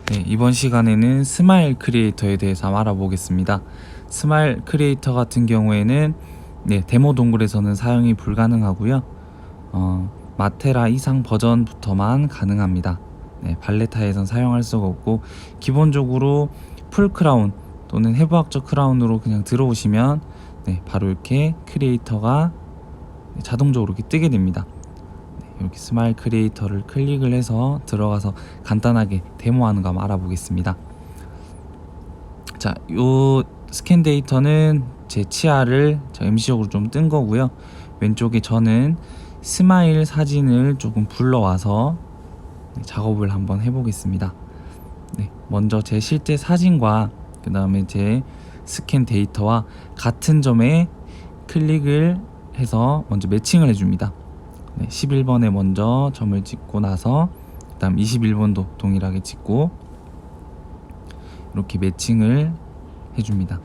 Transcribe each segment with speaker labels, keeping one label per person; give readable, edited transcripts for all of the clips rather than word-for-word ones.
Speaker 1: 네, 이번 시간에는 스마일 크리에이터에 대해서 한번 알아보겠습니다. 스마일 크리에이터 같은 경우에는 데모 동굴에서는 사용이 불가능하고요. 마테라 이상 버전부터만 가능합니다. 발레타에선 사용할 수가 없고, 기본적으로 풀 크라운 또는 해부학적 크라운으로 그냥 들어오시면 바로 이렇게 크리에이터가 자동적으로 이렇게 뜨게 됩니다. 이렇게 스마일 크리에이터를 클릭을 해서 들어가서 간단하게 데모하는 거 한번 알아보겠습니다. 자, 요 스캔 데이터는 제 치아를 임시적으로 좀 뜬 거고요. 왼쪽에 저는 스마일 사진을 조금 불러와서 작업을 한번 해보겠습니다. 먼저 제 실제 사진과 그 다음에 제 스캔 데이터와 같은 점에 클릭을 해서 먼저 매칭을 해줍니다. 11번에 먼저 점을 찍고 나서 그 다음 21번도 동일하게 찍고 이렇게 매칭을 해줍니다.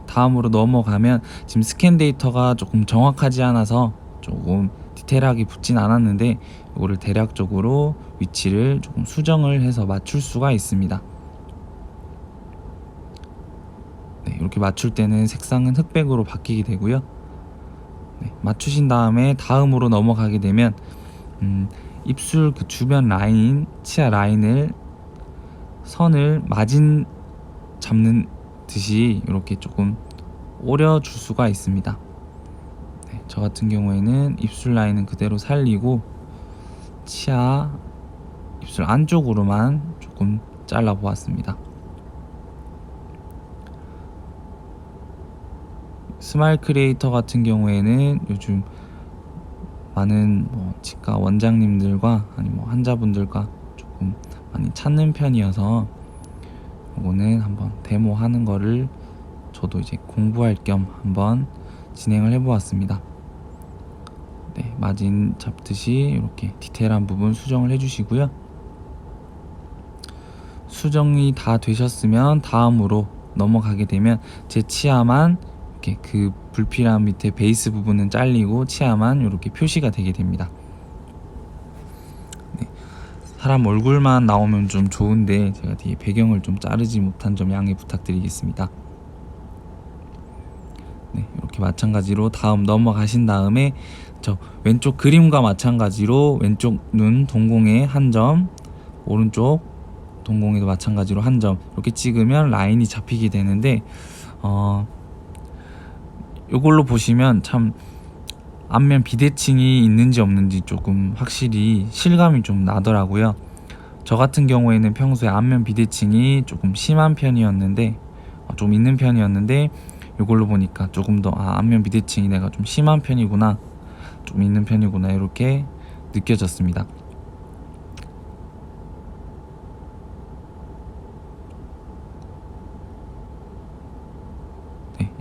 Speaker 1: 다음으로 넘어가면 지금 스캔 데이터가 조금 정확하지 않아서 조금 디테일하게 붙진 않았는데 이거를 대략적으로 위치를 조금 수정을 해서 맞출 수가 있습니다. 이렇게 맞출 때는 색상은 흑백으로 바뀌게 되고요. 맞추신 다음에 다음으로 넘어가게 되면 입술 그 주변 라인, 치아 라인을 선을 마진 잡는 듯이 이렇게 조금 오려줄 수가 있습니다. 저 같은 경우에는 입술 라인은 그대로 살리고 치아 입술 안쪽으로만 조금 잘라 보았습니다. 스마일 크리에이터 같은 경우에는 요즘 많은 치과 원장님들과 아니 환자분들과 조금 많이 찾는 편이어서 이거는 한번 데모하는 거를 저도 이제 공부할 겸 한번 진행을 해보았습니다. 마진 잡듯이 이렇게 디테일한 부분 수정을 해주시고요. 수정이 다 되셨으면 다음으로 넘어가게 되면 제 치아만 이렇게 그 불필요한 밑에 베이스 부분은 잘리고 치아만 이렇게 표시가 되게 됩니다. 사람 얼굴만 나오면 좀 좋은데 제가 뒤에 배경을 좀 자르지 못한 점 양해 부탁드리겠습니다. 이렇게 마찬가지로 다음 넘어가신 다음에 저 왼쪽 그림과 마찬가지로 왼쪽 눈 동공에 한 점, 오른쪽 동공에도 마찬가지로 한 점 이렇게 찍으면 라인이 잡히게 되는데 이걸로 보시면 참 안면 비대칭이 있는지 없는지 조금 확실히 실감이 좀 나더라고요. 저 같은 경우에는 평소에 안면 비대칭이 조금 심한 편이었는데 좀 있는 편이었는데 이걸로 보니까 조금 더 안면 비대칭이 내가 좀 심한 편이구나, 좀 있는 편이구나 이렇게 느껴졌습니다.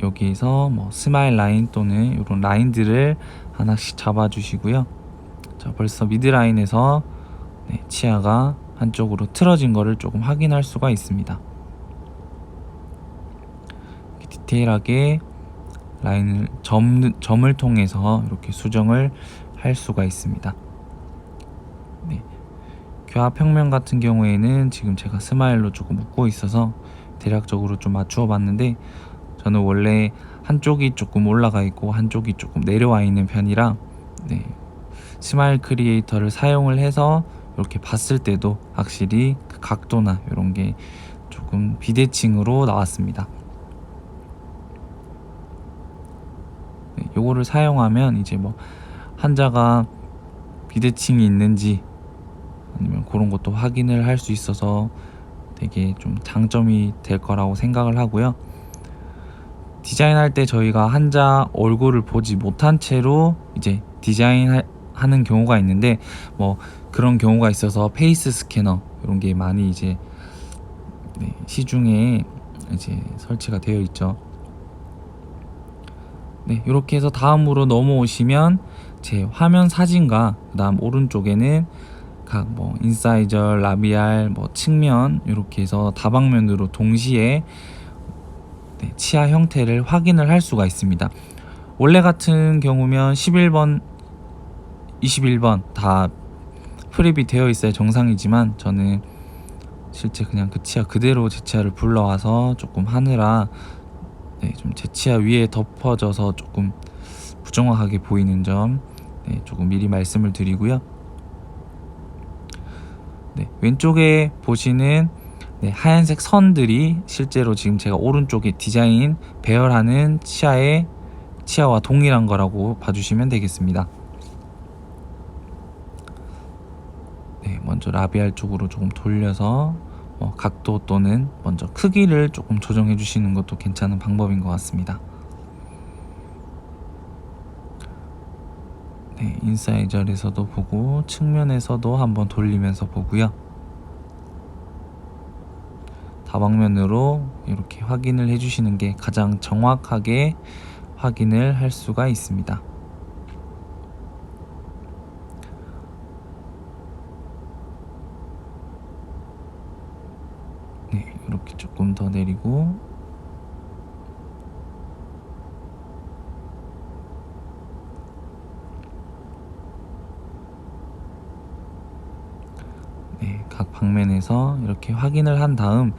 Speaker 1: 여기에서 스마일 라인 또는 이런 라인들을 하나씩 잡아주시고요. 자, 벌써 미드라인에서 치아가 한쪽으로 틀어진 거를 조금 확인할 수가 있습니다. 디테일하게 라인을 점을 통해서 이렇게 수정을 할 수가 있습니다. 교합평면 같은 경우에는 지금 제가 스마일로 조금 묶고 있어서 대략적으로 좀 맞추어 봤는데 저는 원래 한쪽이 조금 올라가 있고 한쪽이 조금 내려와 있는 편이라 스마일 크리에이터를 사용을 해서 이렇게 봤을 때도 확실히 그 각도나 이런 게 조금 비대칭으로 나왔습니다. 요거를 사용하면 이제 환자가 비대칭이 있는지 아니면 그런 것도 확인을 할 수 있어서 되게 좀 장점이 될 거라고 생각을 하고요. 디자인할 때 저희가 환자 얼굴을 보지 못한 채로 이제 디자인하는 경우가 있는데 그런 경우가 있어서 페이스 스캐너 이런 게 많이 이제 시중에 이제 설치가 되어 있죠. 이렇게 해서 다음으로 넘어오시면 제 화면 사진과 그 다음 오른쪽에는 각 인사이저, 라비알, 측면 이렇게 해서 다방면으로 동시에 치아 형태를 확인을 할 수가 있습니다. 원래 같은 경우면 11번, 21번 다 프랩이 되어 있어야 정상이지만 저는 실제 그냥 그 치아 그대로 제 치아를 불러와서 조금 하느라 좀 제 치아 위에 덮어져서 조금 부정확하게 보이는 점 조금 미리 말씀을 드리고요. 왼쪽에 보시는 하얀색 선들이 실제로 지금 제가 오른쪽에 디자인 배열하는 치아와 동일한 거라고 봐주시면 되겠습니다. 먼저 라비알 쪽으로 조금 돌려서 각도 또는 먼저 크기를 조금 조정해 주시는 것도 괜찮은 방법인 것 같습니다. 인사이저에서도 보고 측면에서도 한번 돌리면서 보고요. 다방면으로 이렇게 확인을 해주시는 게 가장 정확하게 확인을 할 수가 있습니다. 이렇게 조금 더 내리고 각 방면에서 이렇게 확인을 한 다음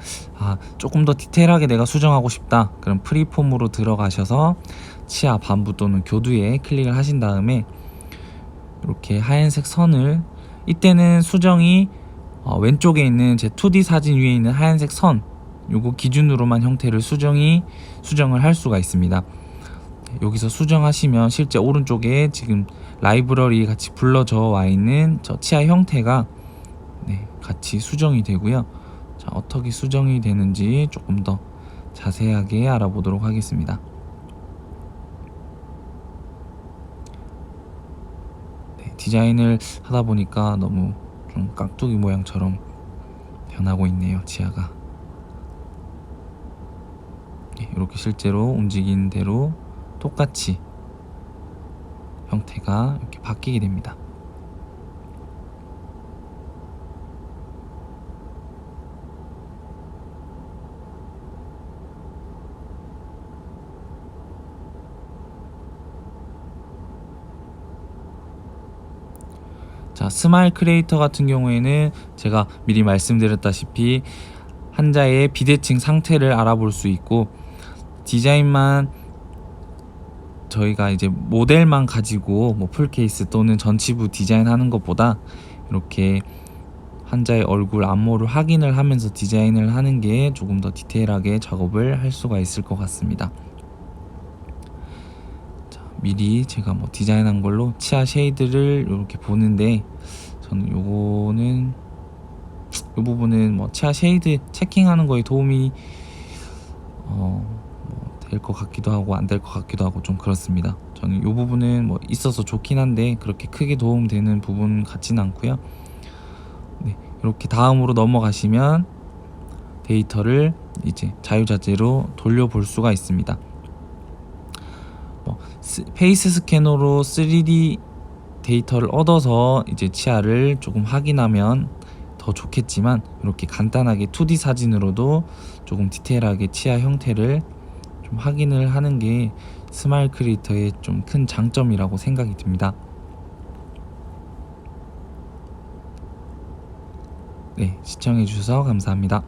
Speaker 1: 조금 더 디테일하게 내가 수정하고 싶다, 그럼 프리폼으로 들어가셔서 치아 반부 또는 교두에 클릭을 하신 다음에 이렇게 하얀색 선을, 이때는 수정이 왼쪽에 있는 제 2D 사진 위에 있는 하얀색 선 요거 기준으로만 형태를 수정을 할 수가 있습니다. 여기서 수정하시면 실제 오른쪽에 지금 라이브러리 같이 불러져 와 있는 저 치아 형태가 같이 수정이 되고요. 자, 어떻게 수정이 되는지 조금 더 자세하게 알아보도록 하겠습니다. 디자인을 하다 보니까 너무 좀 깍두기 모양처럼 변하고 있네요, 치아가. 이렇게 실제로 움직이는 대로 똑같이 형태가 이렇게 바뀌게 됩니다. 자, 스마일 크리에이터 같은 경우에는 제가 미리 말씀드렸다시피 환자의 비대칭 상태를 알아볼 수 있고, 디자인만 저희가 이제 모델만 가지고 풀케이스 또는 전치부 디자인하는 것보다 이렇게 환자의 얼굴 안모를 확인을 하면서 디자인을 하는 게 조금 더 디테일하게 작업을 할 수가 있을 것 같습니다. 미리 제가 디자인한 걸로 치아 쉐이드를 이렇게 보는데, 저는 이 부분은 치아 쉐이드 체킹하는 거에 도움이 될 것 같기도 하고 안 될 것 같기도 하고 좀 그렇습니다. 저는 이 부분은 있어서 좋긴 한데 그렇게 크게 도움되는 부분 같지는 않고요. 이렇게 다음으로 넘어가시면 데이터를 이제 자유자재로 돌려볼 수가 있습니다. 페이스 스캐너로 3D 데이터를 얻어서 이제 치아를 조금 확인하면 더 좋겠지만, 이렇게 간단하게 2D 사진으로도 조금 디테일하게 치아 형태를 좀 확인을 하는 게 스마일 크리에이터의 좀 큰 장점이라고 생각이 듭니다. 시청해 주셔서 감사합니다.